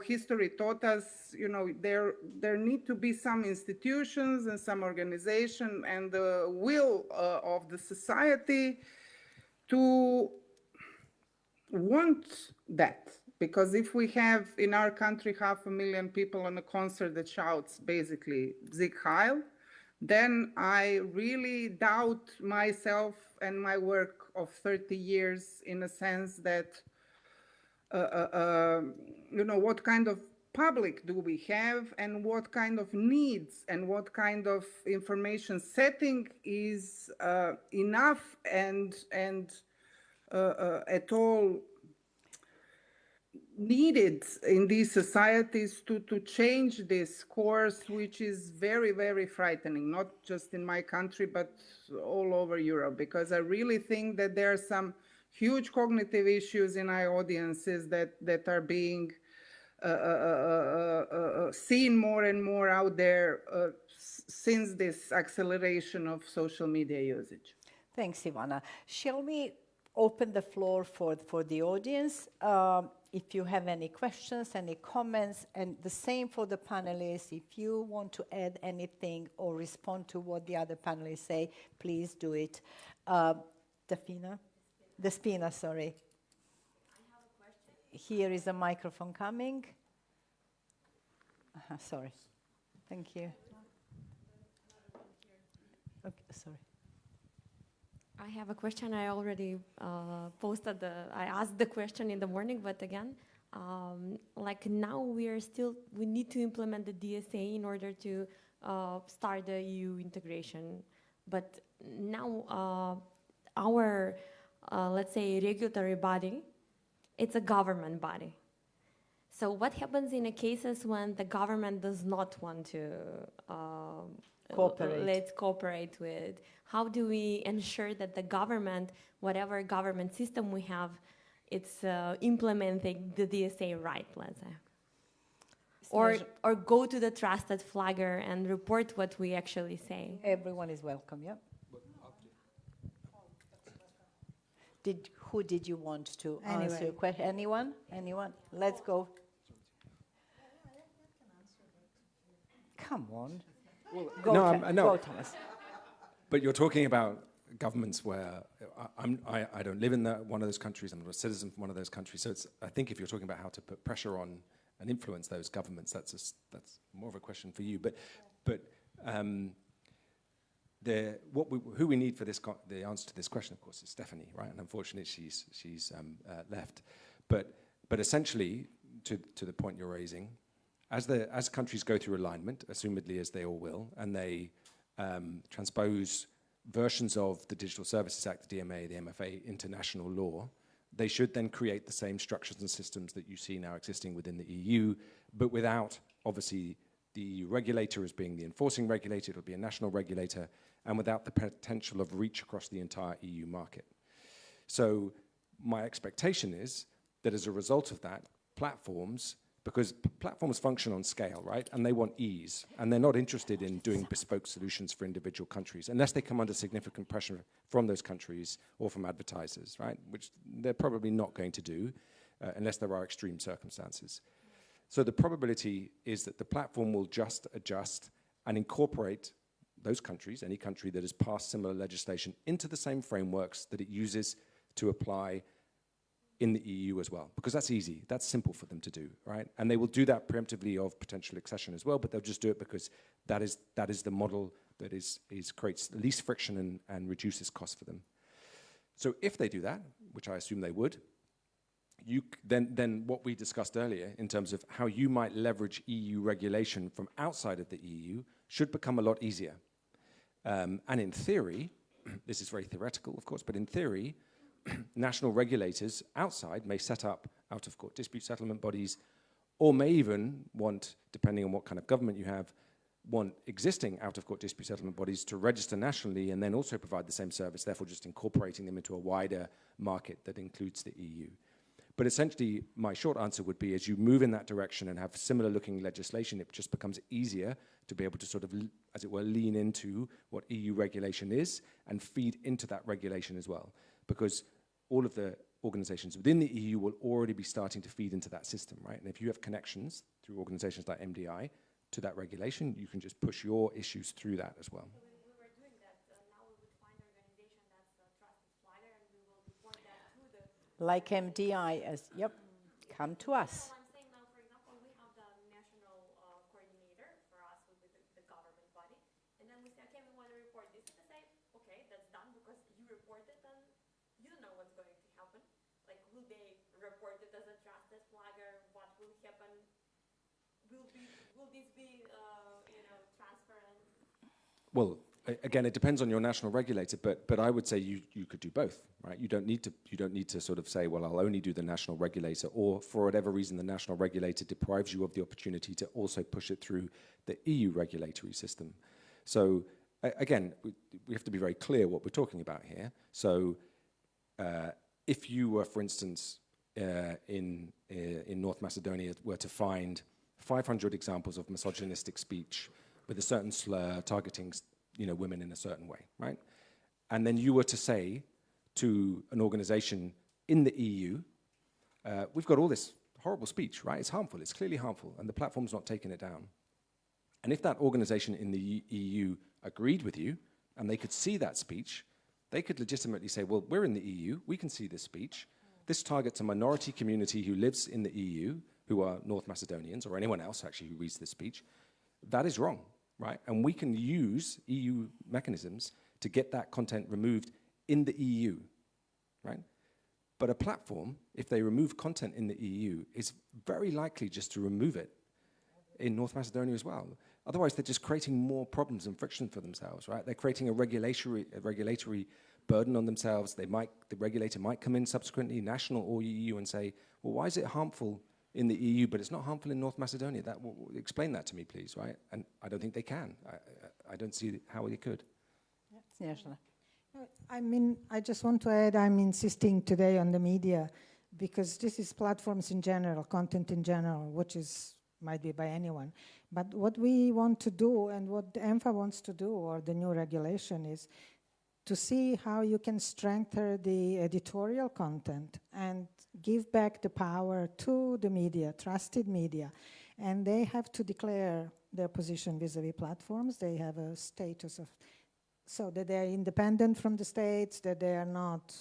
history taught us, you know, there need to be some institutions and some organization and the will of the society to want that. Because if we have in our country 500,000 people on a concert that shouts basically Sieg Heil, then I really doubt myself and my work of 30 years in a sense that, you know, what kind of public do we have and what kind of needs and what kind of information setting is enough and at all needed in these societies to change this course, which is very, very frightening, not just in my country, but all over Europe, because I really think that there are some huge cognitive issues in our audiences that are being seen more and more out there since this acceleration of social media usage. Thanks, Ivana. Shall we open the floor for the audience? If you have any questions, any comments, and the same for the panelists. If you want to add anything or respond to what the other panelists say, please do it. Despina, sorry. I have a question. Here is a microphone coming. Sorry. Thank you. Okay, sorry. I have a question. I already I asked the question in the morning, but again, like now we need to implement the DSA in order to start the EU integration. But now our, let's say, regulatory body, it's a government body. So what happens in cases when the government does not want to let's cooperate with? How do we ensure that the government, whatever government system we have, it's implementing the DSA right, let's say? Or go to the trusted flagger and report what we actually say. Everyone is welcome, yeah? Who did you want to answer your question? Anyone? Anyone? Let's go. Come on. Go, go, Thomas. But you're talking about governments where I don't live in one of those countries. I'm not a citizen from one of those countries. So I think if you're talking about how to put pressure on and influence those governments, that's more of a question for you. Who we need for the answer to this question, of course, is Stephanie, right? And unfortunately, she's left. But essentially, to the point you're raising, as countries go through alignment, assumedly as they all will, and they transpose versions of the Digital Services Act, the DMA, the MFA, into national law, they should then create the same structures and systems that you see now existing within the EU, but without, obviously, the EU regulator as being the enforcing regulator. It'll be a national regulator, and without the potential of reach across the entire EU market. So my expectation is that as a result of that, platforms, because platforms function on scale, right? And they want ease, and they're not interested in doing bespoke solutions for individual countries, unless they come under significant pressure from those countries or from advertisers, right? Which they're probably not going to do, unless there are extreme circumstances. So the probability is that the platform will just adjust and incorporate those countries, any country that has passed similar legislation, into the same frameworks that it uses to apply in the EU as well, because that's easy, that's simple for them to do, right? And they will do that preemptively of potential accession as well, but they'll just do it because that is the model that creates the least friction and reduces cost for them. So if they do that, which I assume they would, then what we discussed earlier in terms of how you might leverage EU regulation from outside of the EU should become a lot easier. And in theory, this is very theoretical, of course, but in theory, national regulators outside may set up out-of-court dispute settlement bodies, or may even want, depending on what kind of government you have, want existing out-of-court dispute settlement bodies to register nationally and then also provide the same service, therefore just incorporating them into a wider market that includes the EU. But essentially, my short answer would be, as you move in that direction and have similar looking legislation, it just becomes easier to be able to sort of, as it were, lean into what EU regulation is and feed into that regulation as well. Because all of the organizations within the EU will already be starting to feed into that system, right? And if you have connections through organizations like MDI to that regulation, you can just push your issues through that as well. So we were doing that. Now we would find an organization that's a trusted flagger, and we will report that to the... Like MDI, yep, come to us. So I'm saying now, for example, we have the national coordinator for us with the government body, and then we say, okay, we want to report this. And they say, okay, that's done because you reported, and you don't know what's going to happen. Like, will they report it as a trusted flagger? What will happen? Will this be, transparent? Well, again, it depends on your national regulator, but I would say you could do both, right? You don't need to sort of say, well, I'll only do the national regulator, or for whatever reason the national regulator deprives you of the opportunity to also push it through the EU regulatory system. So again, we have to be very clear what we're talking about here. So if you were, for instance, in North Macedonia were to find 500 examples of misogynistic speech with a certain slur targeting, women in a certain way, right? And then you were to say to an organization in the EU, we've got all this horrible speech, right? It's harmful, it's clearly harmful, and the platform's not taking it down. And if that organization in the EU agreed with you, and they could see that speech, they could legitimately say, well, we're in the EU, we can see this speech. This targets a minority community who lives in the EU, who are North Macedonians, or anyone else actually who reads this speech. That is wrong, right? And we can use EU mechanisms to get that content removed in the EU, right? But a platform, if they remove content in the EU, is very likely just to remove it in North Macedonia as well. Otherwise, they're just creating more problems and friction for themselves, right? They're creating a regulatory burden on themselves. The regulator might come in subsequently, national or EU, and say, well, why is it harmful in the EU, but it's not harmful in North Macedonia? Explain that to me, please, right? And I don't think they can. I don't see how they could. Snježana. I mean, I just want to add, I'm insisting today on the media, because this is platforms in general, content in general, which might be by anyone. But what we want to do, and what the EMFA wants to do, or the new regulation, is to see how you can strengthen the editorial content and give back the power to the media, trusted media. And they have to declare their position vis-a-vis platforms. They have a status of, so that they are independent from the states, that they are not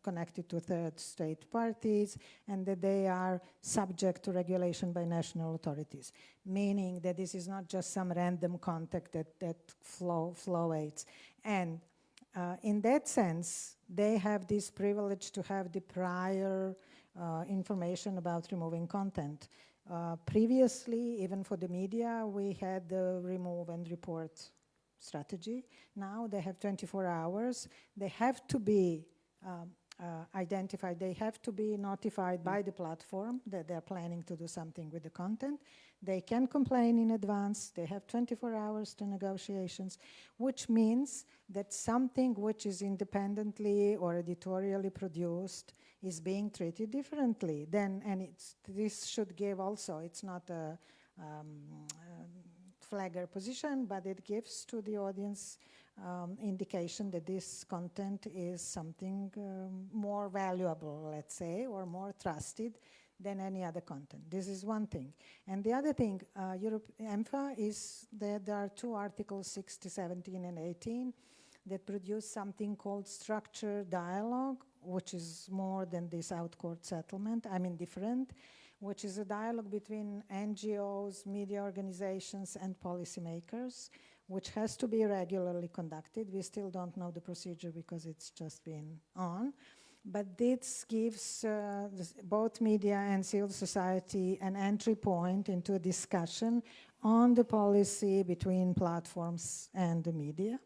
connected to third state parties, and that they are subject to regulation by national authorities. Meaning that this is not just some random content that flowates. And in that sense, they have this privilege to have the prior information about removing content. Previously, even for the media, we had the remove and report strategy. Now they have 24 hours. They have to be identified. They have to be notified by the platform that they're planning to do something with the content. They can complain in advance. They have 24 hours to negotiations, which means that something which is independently or editorially produced is being treated differently. This should give also, it's not a flagger position, but it gives to the audience indication that this content is something more valuable, let's say, or more trusted than any other content. This is one thing. And the other thing, EMFA is that there are two articles, 60, 17, and 18, that produce something called structured dialogue, which is more than this out-court settlement, different, which is a dialogue between NGOs, media organizations, and policymakers, which has to be regularly conducted. We still don't know the procedure because it's just been on. But this gives both media and civil society an entry point into a discussion on the policy between platforms and the media.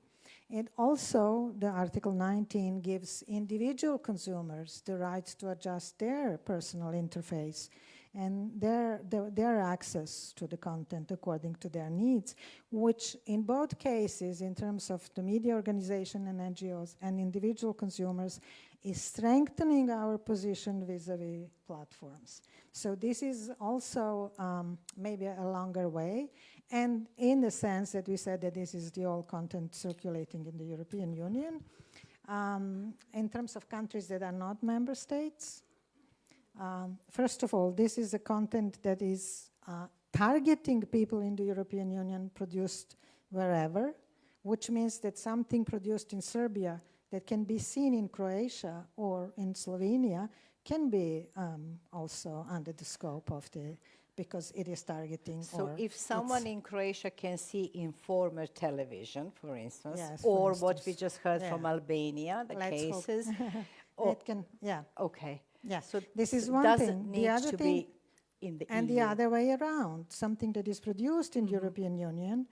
And also, the Article 19 gives individual consumers the right to adjust their personal interface and their access to the content according to their needs, which in both cases, in terms of the media organization and NGOs and individual consumers, is strengthening our position vis-a-vis platforms. So this is also maybe a longer way, and in the sense that we said that this is the all content circulating in the European Union. In terms of countries that are not member states, first of all, this is a content that is targeting people in the European Union produced wherever, which means that something produced in Serbia that can be seen in Croatia or in Slovenia can be also under the scope of because it is targeting. So if someone in Croatia can see Informer television, for instance, yes, or for what instance. we just heard from Albania, the Let's cases. It can, Okay. Yeah, So this is one doesn't thing. need The other to thing, be in the and EU. the other way around, something that is produced in the European Union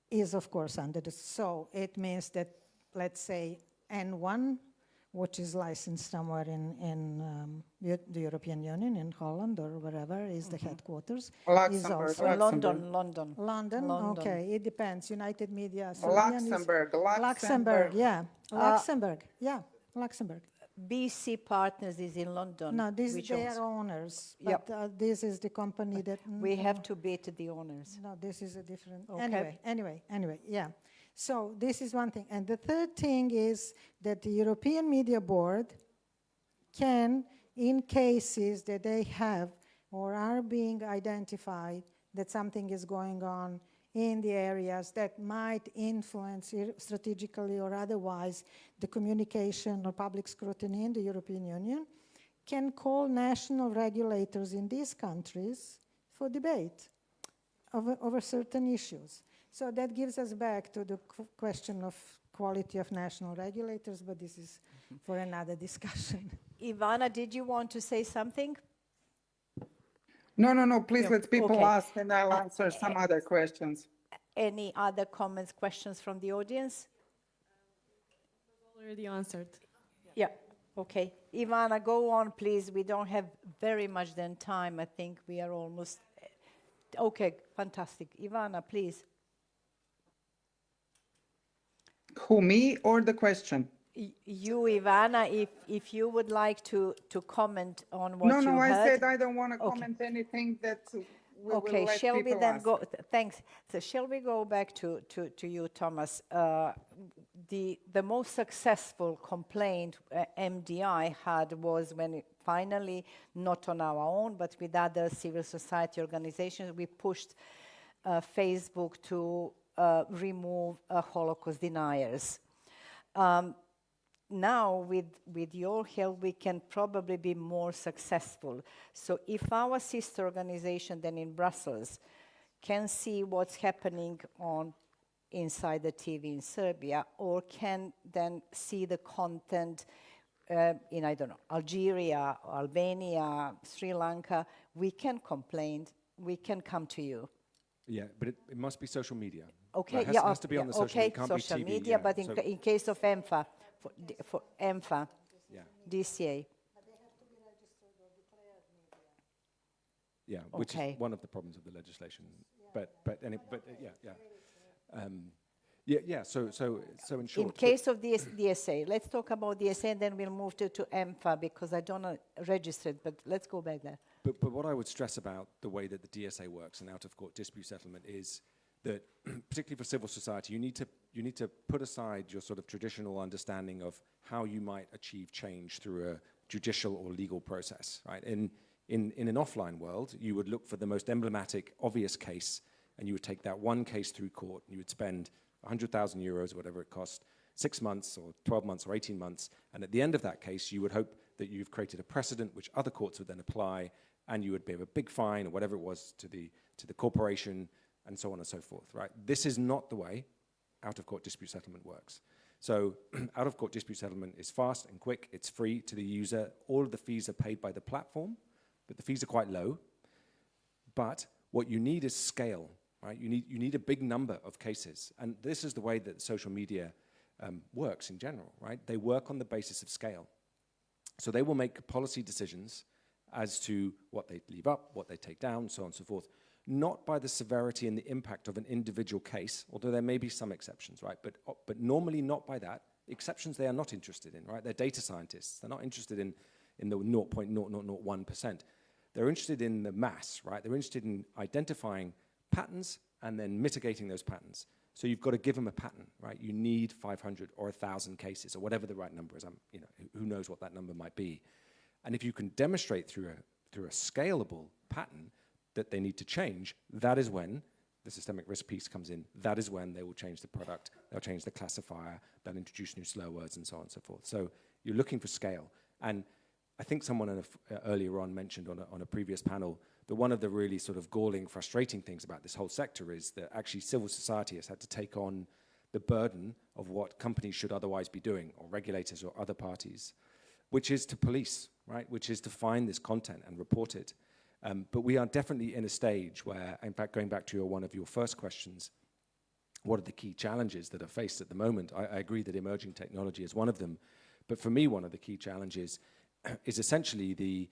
is, of course, under the. So it means that, let's say, N1, which is licensed somewhere in the European Union, in Holland or wherever is the headquarters, is also London. Okay, it depends. United Media. Luxembourg. Luxembourg. BC Partners is in London. No, this which they owns- are owners, Yep. but this is the company that... We have to beat the owners. No, this is a different... Okay. Anyway, yeah. So this is one thing. And the third thing is that the European Media Board can, in cases that they have or are being identified that something is going on in the areas that might influence strategically or otherwise the communication or public scrutiny in the European Union, can call national regulators in these countries for debate over certain issues. So that gives us back to the question of quality of national regulators, but this is for another discussion. Ivana, did you want to say something? No, please Yeah, let people okay. ask and I'll answer some other questions. Any other comments, questions from the audience? Already answered. Yeah, okay. Ivana, go on, please. We don't have very much then time. I think we are almost... Okay, fantastic. Ivana, please. Who, me or the question? You, Ivana, if you would like to comment on what you No, I heard. said I don't want to Okay. comment anything that we Okay, will let shall we people then ask. go, thanks. So shall we go back to you, Thomas? The most successful complaint MDI had was when it finally, not on our own, but with other civil society organizations, we pushed Facebook to remove Holocaust deniers. Now, with your help, we can probably be more successful. So if our sister organization then in Brussels can see what's happening on inside the TV in Serbia, or can then see the content in, I don't know, Algeria, Albania, Sri Lanka, we can complain, we can come to you. Yeah, but it must be social media. Okay, Right, has to be on the social media. It can't social be TV, media, yeah. but So- in case of EMFA, for EMFA, yeah, DCA. yeah, which Okay. is one of the problems of the legislation. Yeah. So in short, In case of DSA, let's talk about DSA and then we'll move to EMFA because I don't know registered, but let's go back there. But what I would stress about the way that the DSA works and out-of-court dispute settlement is that, particularly for civil society, you need to put aside your sort of traditional understanding of how you might achieve change through a judicial or legal process, right? In an offline world, you would look for the most emblematic, obvious case, and you would take that one case through court, and you would spend 100,000 euros, whatever it cost, 6 months or 12 months or 18 months, and at the end of that case, you would hope that you've created a precedent which other courts would then apply, and you would pay a big fine or whatever it was to the corporation, and so on and so forth, right? This is not the way out-of-court dispute settlement works. So out-of-court dispute settlement is fast and quick, it's free to the user, all of the fees are paid by the platform, but the fees are quite low. But what you need is scale, right? You need a big number of cases, and this is the way that social media works in general, right? They work on the basis of scale. So they will make policy decisions as to what they leave up, what they take down, so on and so forth, not by the severity and the impact of an individual case, although there may be some exceptions, right? But normally not by that. Exceptions they are not interested in, right? They're data scientists. They're not interested in the 0.0001%. They're interested in the mass, right? They're interested in identifying patterns and then mitigating those patterns. So you've got to give them a pattern, right? You need 500 or 1,000 cases or whatever the right number is. Who knows what that number might be. And if you can demonstrate through a scalable pattern that they need to change, that is when the systemic risk piece comes in. That is when they will change the product, they'll change the classifier, they'll introduce new slur words and so on and so forth. So you're looking for scale. And I think someone earlier on mentioned on a previous panel that one of the really sort of galling, frustrating things about this whole sector is that actually civil society has had to take on the burden of what companies should otherwise be doing, or regulators or other parties, which is to police, right? Which is to find this content and report it. But we are definitely in a stage where, in fact, going back to one of your first questions, what are the key challenges that are faced at the moment? I agree that emerging technology is one of them. But for me, one of the key challenges is essentially the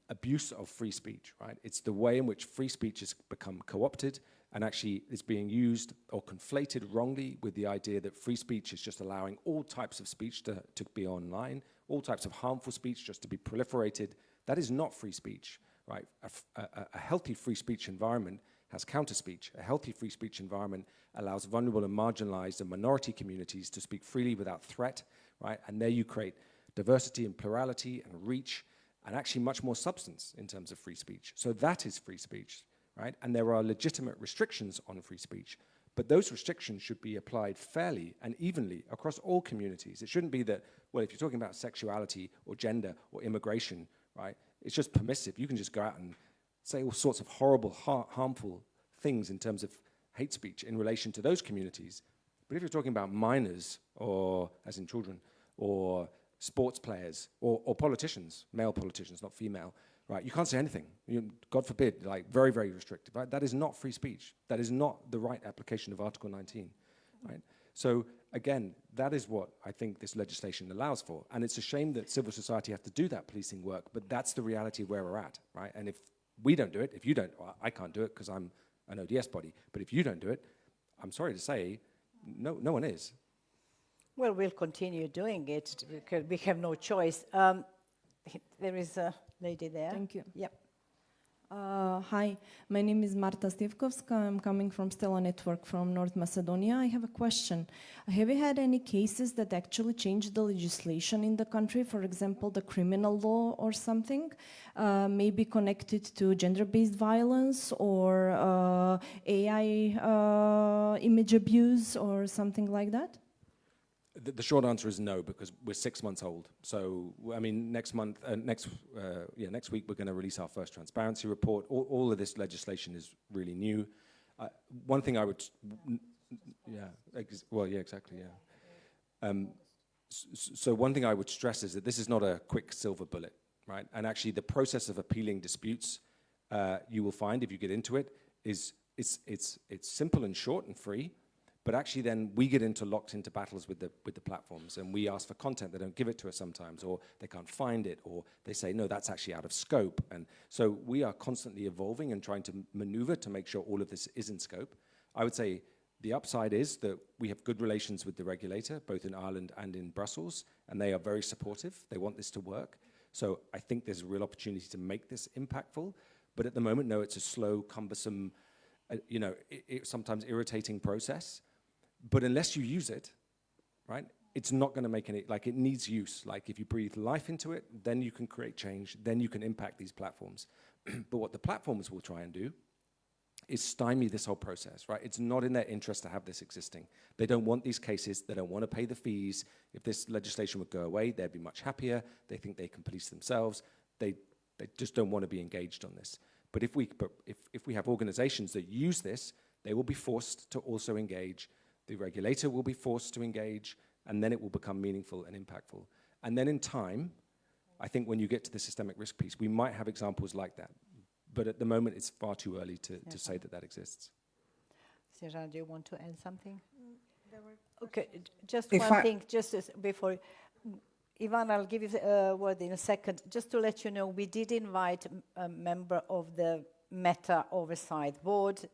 abuse of free speech, right? It's the way in which free speech has become co-opted. and actually it's being used or conflated wrongly with the idea that free speech is just allowing all types of speech to be online, all types of harmful speech just to be proliferated. That is not free speech, right? A healthy free speech environment has counter speech. A healthy free speech environment allows vulnerable and marginalized and minority communities to speak freely without threat, right? And there you create diversity and plurality and reach, and actually much more substance in terms of free speech. So that is free speech, right? And there are legitimate restrictions on free speech, but those restrictions should be applied fairly and evenly across all communities. It shouldn't be that, well, if you're talking about sexuality or gender or immigration, right, it's just permissive. You can just go out and say all sorts of horrible, harmful things in terms of hate speech in relation to those communities. But if you're talking about minors, or as in children, or sports players, or politicians, male politicians, not female, right? You can't say anything. God forbid, like very, very restrictive, right? That is not free speech. That is not the right application of Article 19, right? So again, that is what I think this legislation allows for. And it's a shame that civil society have to do that policing work, but that's the reality of where we're at, right? And if we don't do it, if you don't, well, I can't do it because I'm an ODS body, but if you don't do it, I'm sorry to say, no one is. Well, we'll continue doing it because we have no choice. There is a lady there. Thank you. Yep. Hi, my name is Marta Stevkovska. I'm coming from Stella Network from North Macedonia. I have a question. Have you had any cases that actually changed the legislation in the country, for example, the criminal law or something, maybe connected to gender-based violence or AI image abuse or something like that? The short answer is no, because we're 6 months old. So, I mean, next week we're going to release our first transparency report. All of this legislation is really new. One thing I would, So one thing I would stress is that this is not a quick silver bullet, right? And actually, the process of appealing disputes, you will find if you get into it, it's simple and short and free. But actually then we get locked into battles with the platforms, and we ask for content. They don't give it to us sometimes, or they can't find it, or they say, no, that's actually out of scope. And so we are constantly evolving and trying to maneuver to make sure all of this is in scope. I would say the upside is that we have good relations with the regulator, both in Ireland and in Brussels, and they are very supportive. They want this to work. So I think there's a real opportunity to make this impactful. But at the moment, no, it's a slow, cumbersome, sometimes irritating process. But unless you use it, right, it's not going to make any, like, it needs use. Like, if you breathe life into it, then you can create change, then you can impact these platforms. But what the platforms will try and do is stymie this whole process, right? It's not in their interest to have this existing. They don't want these cases. They don't want to pay the fees. If this legislation would go away, they'd be much happier. They think they can police themselves. They just don't want to be engaged on this. But if we have organizations that use this, they will be forced to also engage. The regulator will be forced to engage, and then it will become meaningful and impactful. And then in time, I think when you get to the systemic risk piece, we might have examples like that. But at the moment, it's far too early to say that exists. Snježana, do you want to add something? Okay, just one thing, just before. Ivana, I'll give you the word in a second. Just to let you know, we did invite a member of the Meta Oversight Board.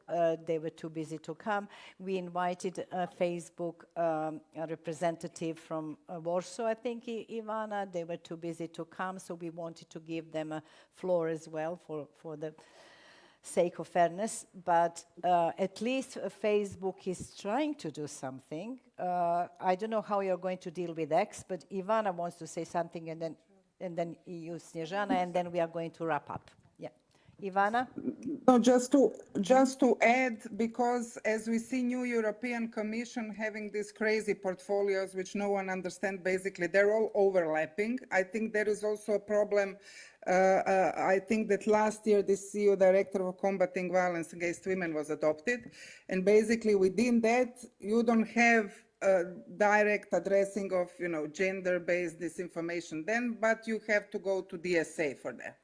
They were too busy to come. We invited a Facebook a representative from Warsaw, I think, Ivana. They were too busy to come, so we wanted to give them a floor as well for the sake of fairness. But at least Facebook is trying to do something. I don't know how you're going to deal with X, but Ivana wants to say something, and then you, Snježana, and then we are going to wrap up. Ivana? No, just to add, because as we see new European Commission having these crazy portfolios which no one understands, basically they're all overlapping. I think there is also a problem. I think that last year the EU Director of Combating Violence Against Women was adopted, and basically within that you don't have direct addressing of gender-based disinformation then, but you have to go to DSA for that.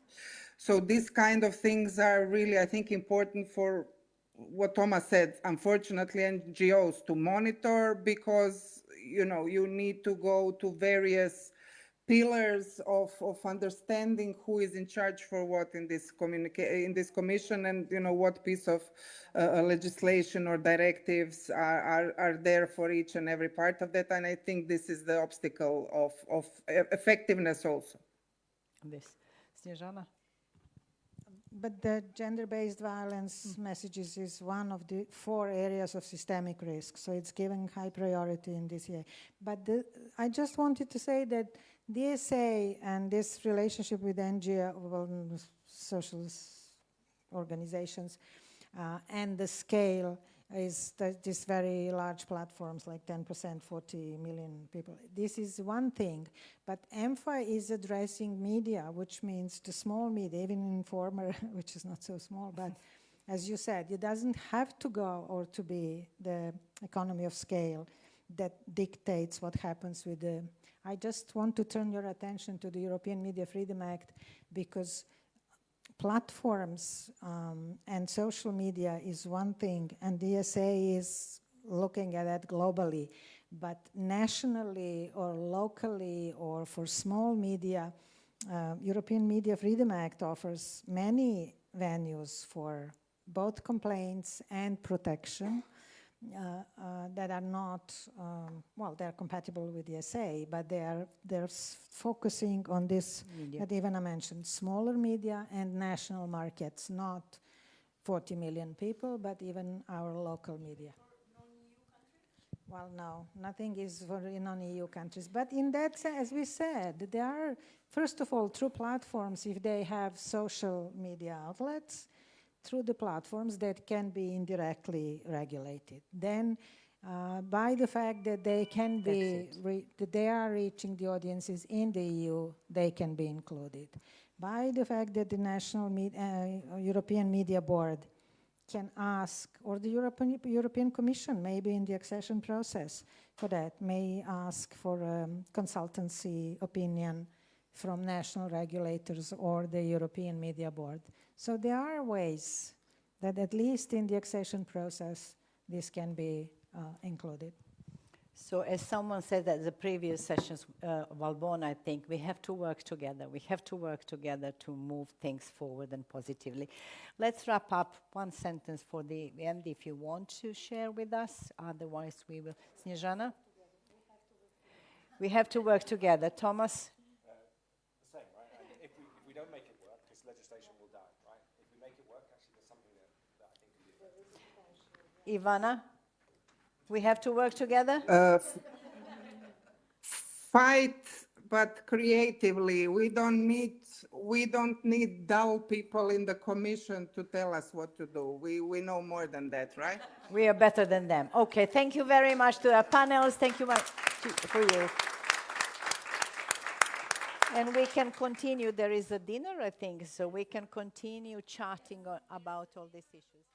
So these kind of things are really, I think, important for what Thomas said, unfortunately, NGOs to monitor, because you need to go to various pillars of understanding who is in charge for what in this commission, and what piece of legislation or directives are there for each and every part of that. And I think this is the obstacle of effectiveness also. This, Snježana? But the gender-based violence messages is one of the 4 areas of systemic risk, so it's given high priority in this year. But I just wanted to say that DSA and this relationship with NGO, social organizations, and the scale is these very large platforms like 10%, 40 million people. This is one thing, but EMFA is addressing media, which means the small media, even Informer, which is not so small, but as you said, it doesn't have to go or to be the economy of scale that dictates what happens with the... I just want to turn your attention to the European Media Freedom Act, because platforms and social media is one thing, and DSA is looking at that globally. But nationally or locally or for small media, European Media Freedom Act offers many venues for both complaints and protection that are not, they're compatible with DSA, but they're focusing on this that Ivana mentioned, smaller media and national markets, not 40 million people, but even our local media. Well, no, nothing is for non-EU countries. But in that sense, as we said, there are, first of all, through platforms, if they have social media outlets, through the platforms that can be indirectly regulated. Then, by the fact that they can be, that they are reaching the audiences in the EU, they can be included. By the fact that the European Media Board can ask, or the European Commission, maybe in the accession process for that, may ask for a consultancy opinion from national regulators or the European Media Board. So there are ways that at least in the accession process, this can be included. So as someone said at the previous sessions, Valbona, I think we have to work together. We have to work together to move things forward and positively. Let's wrap up. One sentence for the end if you want to share with us. Otherwise, we will. Snježana? We have to work together. Thomas? The same, right? And if we don't make it work, this legislation will die, right? If we make it work, actually, there's something that I think could be effective. Ivana? We have to work together? Fight, but creatively. We don't need dull people in the commission to tell us what to do. We know more than that, right? We are better than them. Okay, thank you very much to our panels. Thank you much for you. And we can continue. There is a dinner, I think, so we can continue chatting about all these issues.